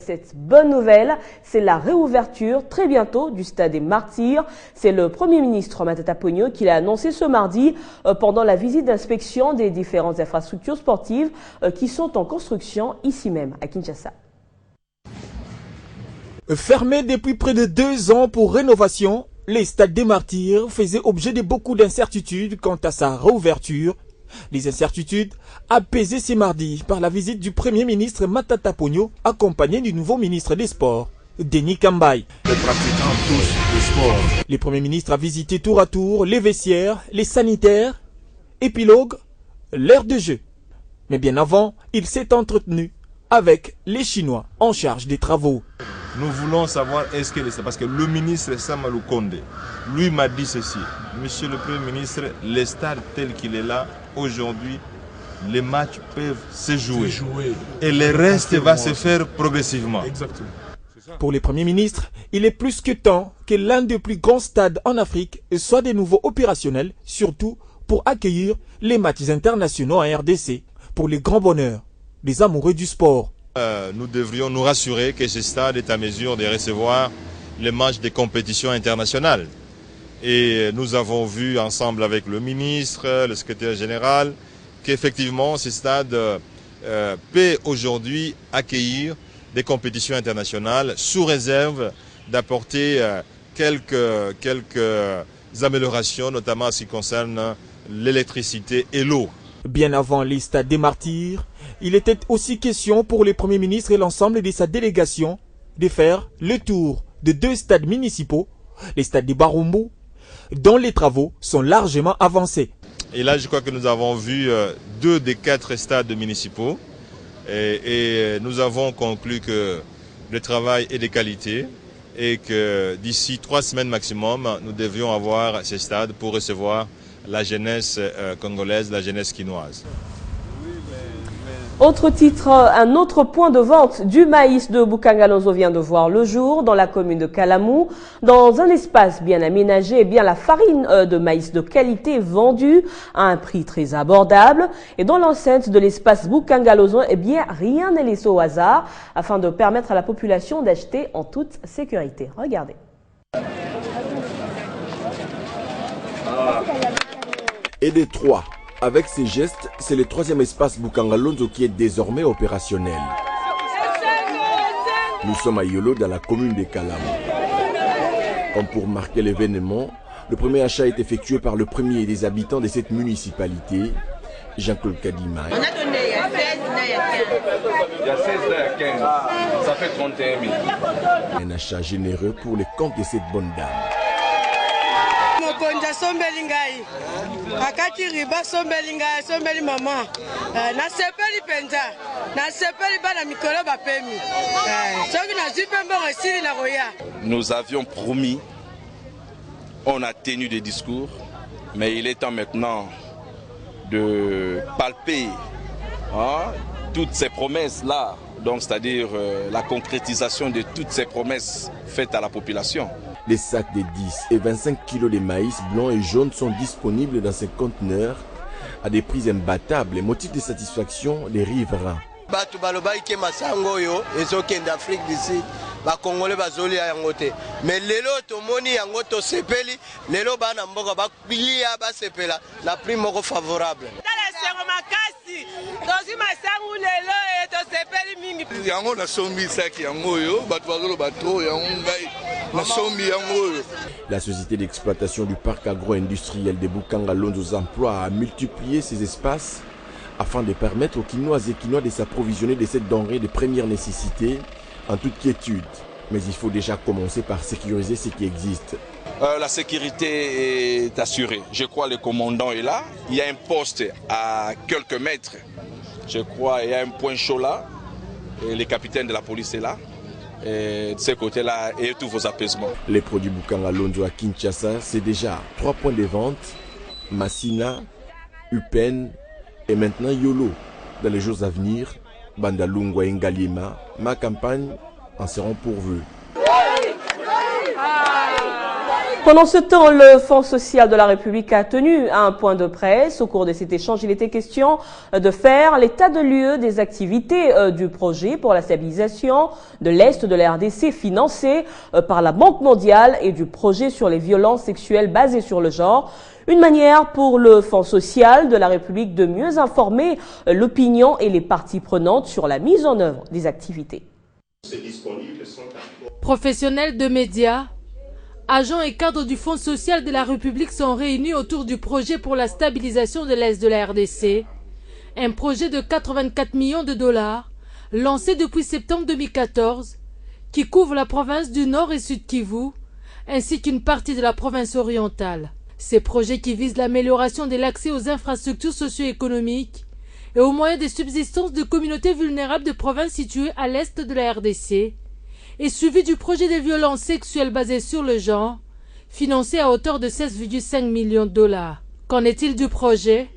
Cette bonne nouvelle, c'est la réouverture très bientôt du stade des Martyrs. C'est le Premier ministre Matata Ponyo qui l'a annoncé ce mardi pendant la visite d'inspection des différentes infrastructures sportives qui sont en construction ici même à Kinshasa. Fermé depuis près de 2 ans pour rénovation, le stade des Martyrs faisait objet de beaucoup d'incertitudes quant à sa réouverture. Les incertitudes apaisées ce mardi par la visite du Premier ministre Matata Ponyo, accompagné du nouveau ministre des Sports, Denis Kambaye. Les pratiquants tous le sport. Le Premier ministre a visité tour à tour les vestiaires, les sanitaires, épilogue, l'aire de jeu. Mais bien avant, il s'est entretenu avec les Chinois en charge des travaux. Nous voulons savoir est-ce que c'est parce que le ministre Samalou Kondé, lui m'a dit ceci. Monsieur le Premier ministre, le stade tel qu'il est là, aujourd'hui, les matchs peuvent se jouer. Et le reste va se faire progressivement. Exactement. Pour le Premier ministre, il est plus que temps que l'un des plus grands stades en Afrique soit de nouveau opérationnel, surtout pour accueillir les matchs internationaux en RDC, pour le grand bonheur des amoureux du sport. Nous devrions nous rassurer que ce stade est à mesure de recevoir les matchs des compétitions internationales. Et nous avons vu ensemble avec le ministre, le secrétaire général, qu'effectivement ce stade peut aujourd'hui accueillir des compétitions internationales sous réserve d'apporter quelques améliorations, notamment en ce qui concerne l'électricité et l'eau. Bien avant les stades des Martyrs, il était aussi question pour le Premier ministre et l'ensemble de sa délégation de faire le tour de 2 stades municipaux, les stades de Barumbu, dont les travaux sont largement avancés. Et là, je crois que nous avons vu 2 des 4 stades municipaux et nous avons conclu que le travail est de qualité et que d'ici 3 semaines maximum, nous devions avoir ces stades pour recevoir la jeunesse congolaise, la jeunesse quinoise. Autre titre, un autre point de vente du maïs de Bukangalonzo vient de voir le jour dans la commune de Kalamou. Dans un espace bien aménagé, bien la farine de maïs de qualité est vendue à un prix très abordable. Et dans l'enceinte de l'espace Bukangalonzo, eh bien, rien n'est laissé au hasard afin de permettre à la population d'acheter en toute sécurité. Regardez. Et des 3. Avec ces gestes, c'est le 3e espace Bukangalonzo qui est désormais opérationnel. Nous sommes à Yolo dans la commune de Kalamou. Comme pour marquer l'événement, le premier achat est effectué par le premier des habitants de cette municipalité, Jean-Claude Kadima. On a donné il y a 16, il y a 16, il y a 15. Ça fait 31 000. Un achat généreux pour les comptes de cette bonne dame. Konja sombeli ngai akati riba sombeli ngai sombeli mama na sepeli penza na sepeli bana mikolo bapemi soki na zipembe resili na roya. Nous avions promis, on a tenu des discours, mais il est temps maintenant de palper toutes ces promesses là, donc c'est-à-dire la concrétisation de toutes ces promesses faites à la population. Les sacs de 10 et 25 kilos de maïs blanc et jaune sont disponibles dans ces conteneurs à des prix imbattables et motif de satisfaction des riverains. Batu balobai ke masango yo ezokende Afrique du Sud ba Congolais bazoli yango te mais lelo tomoni yango to sepeli lelo bana mboka ba kulia ba sepela la prix moko favorable. Tala sengo makasi dozi masango lelo e to sepeli mingi yango na sombi saki yango yo batu bazolo batro yango ngai. La société d'exploitation du parc agro-industriel de Bukangalonzo emploie à multiplier ces espaces afin de permettre aux Quinoises et Quinois de s'approvisionner de cette denrée de première nécessité en toute quiétude. Mais il faut déjà commencer par sécuriser ce qui existe. La sécurité est assurée. Je crois que le commandant est là. Il y a un poste à quelques mètres. Je crois qu'il y a un point chaud là. Et le capitaine de la police est là. Et de ce côté-là, et tous vos apaisements. Les produits Bukangalonzo à Kinshasa, c'est déjà 3 points de vente, Massina, Upen et maintenant Yolo. Dans les jours à venir, Bandalungwa et Ngalima, ma campagne en seront pourvus. Pendant ce temps, le Fonds social de la République a tenu un point de presse. Au cours de cet échange, il était question de faire l'état de lieu des activités du projet pour la stabilisation de l'Est de la RDC financé par la Banque mondiale et du projet sur les violences sexuelles basées sur le genre. Une manière pour le Fonds social de la République de mieux informer l'opinion et les parties prenantes sur la mise en œuvre des activités. Professionnels de médias, agents et cadres du Fonds social de la République sont réunis autour du projet pour la stabilisation de l'Est de la RDC, un projet de 84 millions de dollars, lancé depuis septembre 2014, qui couvre la province du Nord et Sud Kivu, ainsi qu'une partie de la province orientale. Ces projets qui visent l'amélioration de l'accès aux infrastructures socio-économiques et aux moyens de subsistance de communautés vulnérables de provinces situées à l'Est de la RDC, est suivi du projet de violences sexuelles basées sur le genre, financé à hauteur de 16,5 millions de dollars. Qu'en est-il du projet?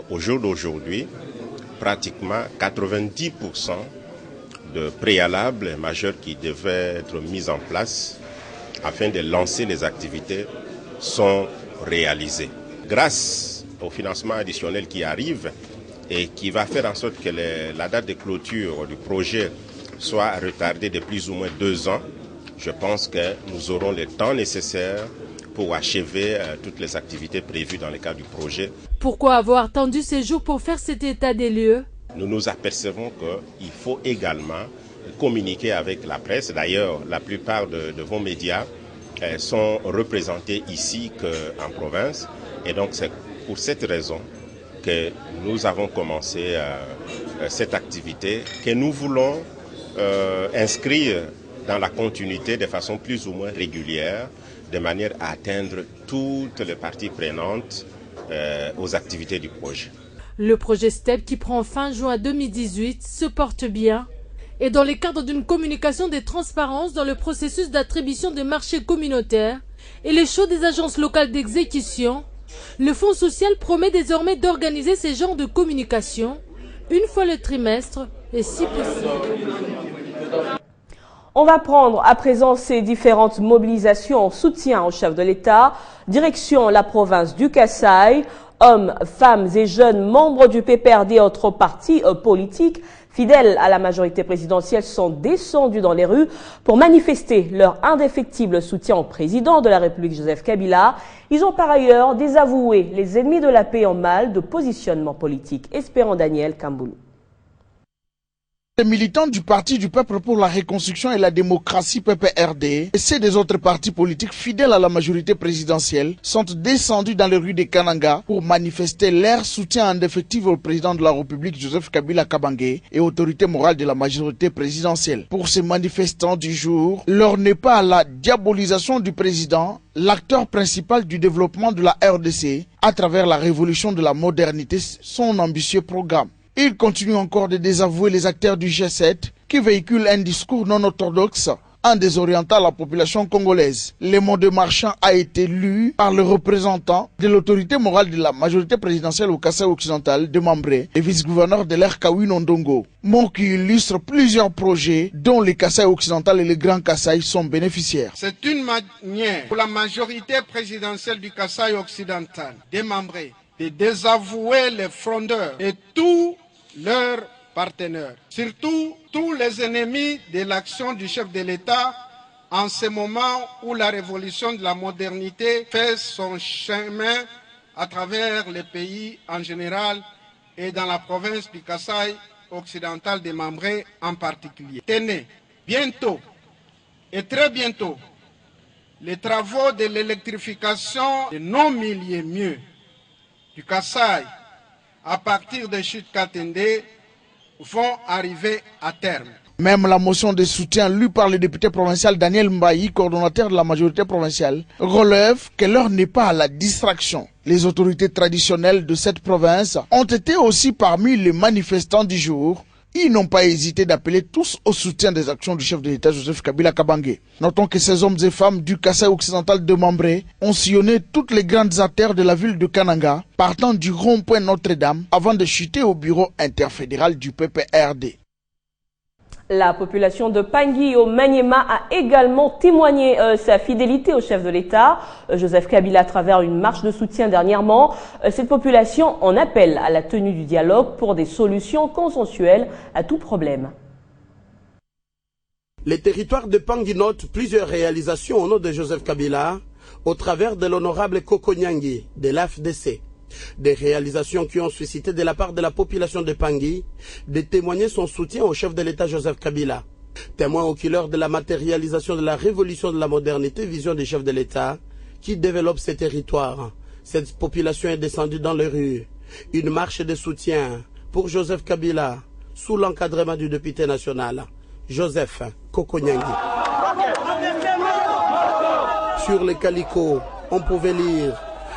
Au jour d'aujourd'hui, pratiquement 90% de préalables majeurs qui devaient être mis en place afin de lancer les activités sont réalisés. Grâce au financement additionnel qui arrive et qui va faire en sorte que la date de clôture du projet soit retardée de plus ou moins 2 ans, je pense que nous aurons le temps nécessaire pour achever toutes les activités prévues dans le cadre du projet. Pourquoi avoir attendu ces jours pour faire cet état des lieux? Nous nous apercevons qu'il faut également communiquer avec la presse. D'ailleurs, la plupart de vos médias sont représentés ici qu'en province. Et donc, c'est pour cette raison que nous avons commencé cette activité que nous voulons inscrire dans la continuité de façon plus ou moins régulière, de manière à atteindre toutes les parties prenantes aux activités du projet. Le projet STEP qui prend fin juin 2018 se porte bien et dans le cadre d'une communication de transparence dans le processus d'attribution des marchés communautaires et les choix des agences locales d'exécution, le Fonds social promet désormais d'organiser ces genres de communication une fois le trimestre et si possible. On va prendre à présent ces différentes mobilisations en soutien au chef de l'État. Direction la province du Kasaï. Hommes, femmes et jeunes membres du PPRD et autres partis politiques fidèles à la majorité présidentielle sont descendus dans les rues pour manifester leur indéfectible soutien au président de la République Joseph Kabila. Ils ont par ailleurs désavoué les ennemis de la paix en mal de positionnement politique. Espérant Daniel Kamboulou. Les militants du Parti du Peuple pour la Reconstruction et la Démocratie PPRD et ceux des autres partis politiques fidèles à la majorité présidentielle sont descendus dans les rues de Kananga pour manifester leur soutien indéfectible au président de la République Joseph Kabila Kabange et autorité morale de la majorité présidentielle. Pour ces manifestants du jour, l'heure n'est pas à la diabolisation du président, l'acteur principal du développement de la RDC à travers la révolution de la modernité, son ambitieux programme. Il continue encore de désavouer les acteurs du G7 qui véhiculent un discours non orthodoxe en désorientant la population congolaise. Le mot de marchand a été lu par le représentant de l'autorité morale de la majorité présidentielle au Kasaï occidental de Mambré et vice-gouverneur de l'air Kawin Ondongo. Mot qui illustre plusieurs projets dont les Kasaï occidental et les Grands Kasaï sont bénéficiaires. C'est une manière pour la majorité présidentielle du Kasaï occidental de Mambré de désavouer les frondeurs et tous leurs partenaires, surtout tous les ennemis de l'action du chef de l'État en ce moment où la révolution de la modernité fait son chemin à travers les pays en général et dans la province du Kasaï occidental de Mambré en particulier. Tenez, bientôt et très bientôt, les travaux de l'électrification de nos milliers mieux du Kasaï à partir de Chute Katende vont arriver à terme. Même la motion de soutien lue par le député provincial Daniel Mbayi, coordonnateur de la majorité provinciale, relève que l'heure n'est pas à la distraction. Les autorités traditionnelles de cette province ont été aussi parmi les manifestants du jour. Ils n'ont pas hésité d'appeler tous au soutien des actions du chef de l'État Joseph Kabila Kabange. Notons que ces hommes et femmes du Kasaï occidental de Mambré ont sillonné toutes les grandes artères de la ville de Kananga, partant du rond-point Notre-Dame avant de chuter au bureau interfédéral du PPRD. La population de Pangui au Maniema a également témoigné sa fidélité au chef de l'État, Joseph Kabila, à travers une marche de soutien dernièrement. Cette population en appelle à la tenue du dialogue pour des solutions consensuelles à tout problème. Les territoires de Pangui notent plusieurs réalisations au nom de Joseph Kabila au travers de l'honorable Koko Nyangi de l'AFDC. Des réalisations qui ont suscité de la part de la population de Pangui de témoigner son soutien au chef de l'État Joseph Kabila. Témoin au killer de la matérialisation de la révolution de la modernité, vision des chefs de l'État qui développe ces territoires. Cette population est descendue dans les rues. Une marche de soutien pour Joseph Kabila sous l'encadrement du député national Joseph Koko Nyangi. Sur les calicots, on pouvait lire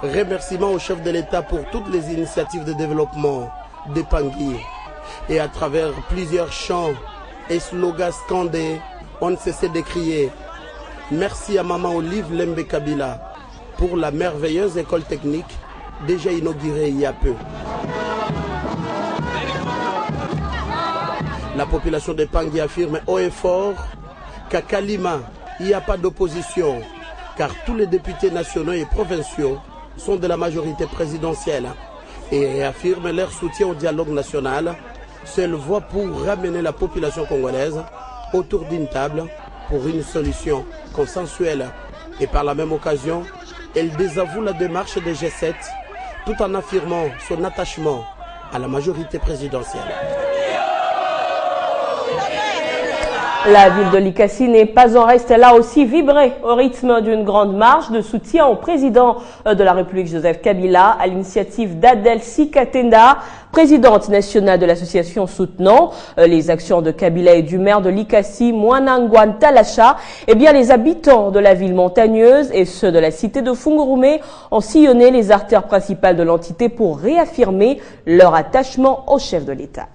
« Remerciements au chef de l'État pour toutes les initiatives de développement de Pangui ». Et à travers plusieurs chants et slogans scandés, on ne cessait de crier « Merci à Maman Olive Lembe Kabila pour la merveilleuse école technique déjà inaugurée il y a peu ». La population de Pangui affirme haut et fort qu'à Kalima, il n'y a pas d'opposition, car tous les députés nationaux et provinciaux sont de la majorité présidentielle et réaffirment leur soutien au dialogue national, seule voie pour ramener la population congolaise autour d'une table pour une solution consensuelle. Et par la même occasion, elle désavoue la démarche des G7 tout en affirmant son attachement à la majorité présidentielle. La ville de Likasi n'est pas en reste, elle a aussi vibré au rythme d'une grande marche de soutien au président de la République Joseph Kabila à l'initiative d'Adelsi Katenda, présidente nationale de l'association soutenant les actions de Kabila et du maire de Likasi, Mwanangwan Talacha. Eh bien, les habitants de la ville montagneuse et ceux de la cité de Fungurume ont sillonné les artères principales de l'entité pour réaffirmer leur attachement au chef de l'État.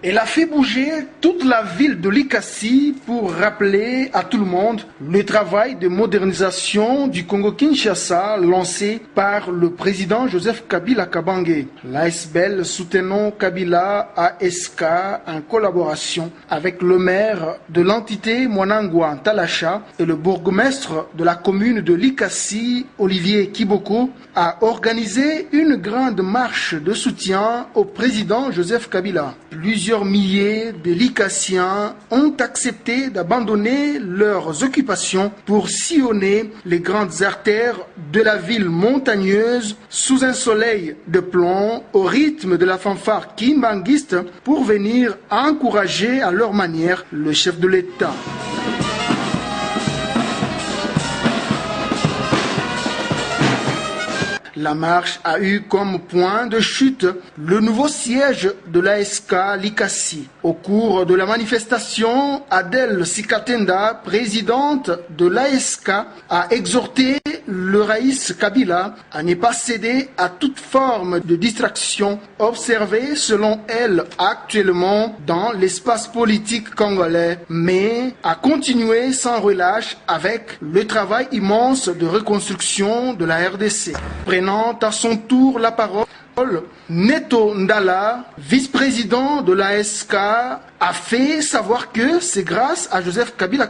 Elle a fait bouger toute la ville de Likasi pour rappeler à tout le monde le travail de modernisation du Congo-Kinshasa lancé par le président Joseph Kabila Kabange. L'ASBL soutenant Kabila ASK en collaboration avec le maire de l'entité Mwanangwa Talacha et le bourgmestre de la commune de Likasi, Olivier Kiboko, a organisé une grande marche de soutien au président Joseph Kabila. Plusieurs milliers de Likassiens ont accepté d'abandonner leurs occupations pour sillonner les grandes artères de la ville montagneuse sous un soleil de plomb au rythme de la fanfare kimbanguiste pour venir encourager à leur manière le chef de l'État. La marche a eu comme point de chute le nouveau siège de l'ASK Likasi. Au cours de la manifestation, Adel Sikatenda, présidente de l'ASK, a exhorté le Raïs Kabila à ne pas céder à toute forme de distraction observée selon elle actuellement dans l'espace politique congolais, mais à continuer sans relâche avec le travail immense de reconstruction de la RDC. Prenant à son tour la parole, Neto Ndala, vice-président de l'ASK, a fait savoir que c'est grâce à Joseph Kabila